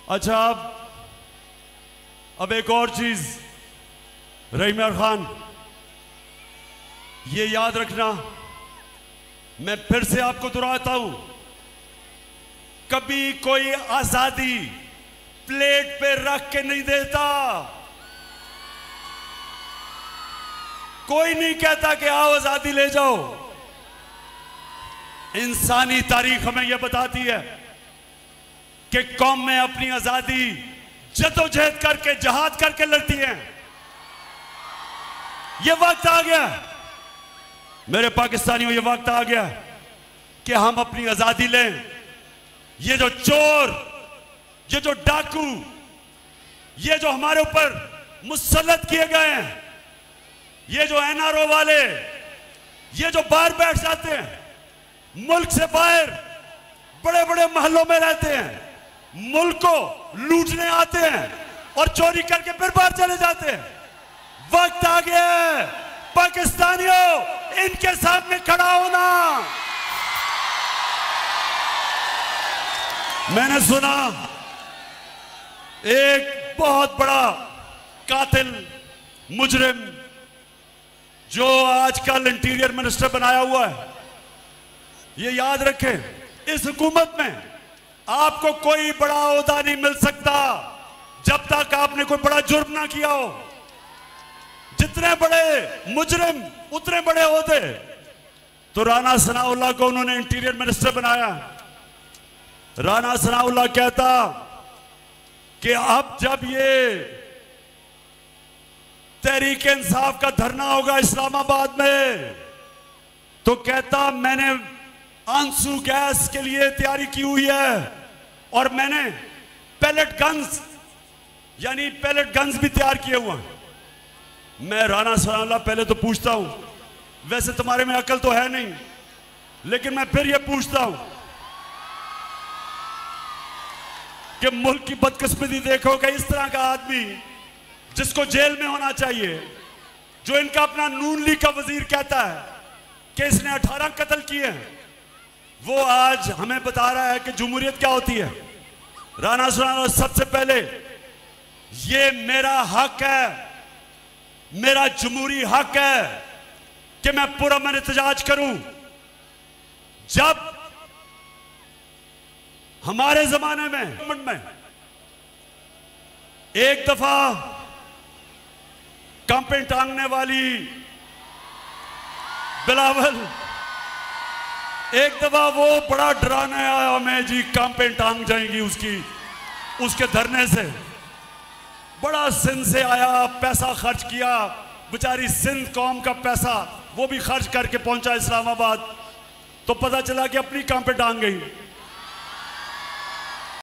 अच्छा, अब एक और चीज, रहीम खान, ये याद रखना, मैं फिर से आपको दोहराता हूं, कभी कोई आजादी प्लेट पे रख के नहीं देता। कोई नहीं कहता कि आओ आजादी ले जाओ। इंसानी तारीख हमें यह बताती है कि कौम में अपनी आजादी जद्दोजहद करके, जहाद करके लड़ती हैं। यह वक्त आ गया मेरे पाकिस्तानियों, यह वक्त आ गया कि हम अपनी आजादी लें। ये जो चोर, ये जो डाकू, ये जो हमारे ऊपर मुसल्लत किए गए हैं, ये जो एनआरओ वाले, ये जो बाहर बैठ जाते हैं, मुल्क से बाहर बड़े बड़े महलों में रहते हैं, मुल्क को लूटने आते हैं और चोरी करके फिर बाहर चले जाते हैं। वक्त आ गया है पाकिस्तानियों, इनके सामने खड़ा होना। मैंने सुना एक बहुत बड़ा कातिल मुजरिम जो आजकल इंटीरियर मिनिस्टर बनाया हुआ है, ये याद रखें, इस हुकूमत में आपको कोई बड़ा ओहदा नहीं मिल सकता जब तक आपने कोई बड़ा जुर्म ना किया हो। जितने बड़े मुजरिम उतने बड़े ओहदे। तो राना सनाउल्लाह को उन्होंने इंटीरियर मिनिस्टर बनाया। राना सनाउल्लाह कहता कि अब जब ये तहरीक इंसाफ का धरना होगा इस्लामाबाद में, तो कहता मैंने आंसू गैस के लिए तैयारी की हुई है और मैंने पैलेट गन्स, यानी पैलेट गन्स भी तैयार किए हुए हैं। मैं राना सनाउल्लाह पहले तो पूछता हूं, वैसे तुम्हारे में अकल तो है नहीं, लेकिन मैं फिर यह पूछता हूं कि मुल्क की बदकिस्मती देखो कि इस तरह का आदमी जिसको जेल में होना चाहिए, जो इनका अपना नून लीग का वजीर कहता है कि इसने 18 कत्ल किए हैं, वो आज हमें बता रहा है कि जमहूरियत क्या होती है। राना सनाउल्लाह, सबसे पहले ये मेरा हक है, मेरा जमहूरी हक है कि मैं पुरअमन एहतजाज करूं। जब हमारे जमाने में एक दफा कांपे टांगने वाली बिलावल, एक दफा वो बड़ा डराने आया हमें जी, कांपे टांग जाएंगी उसके धरने से। बड़ा सिंध से आया, पैसा खर्च किया, बेचारी सिंध कौम का पैसा वो भी खर्च करके पहुंचा इस्लामाबाद, तो पता चला कि अपनी कांपे टांग गई।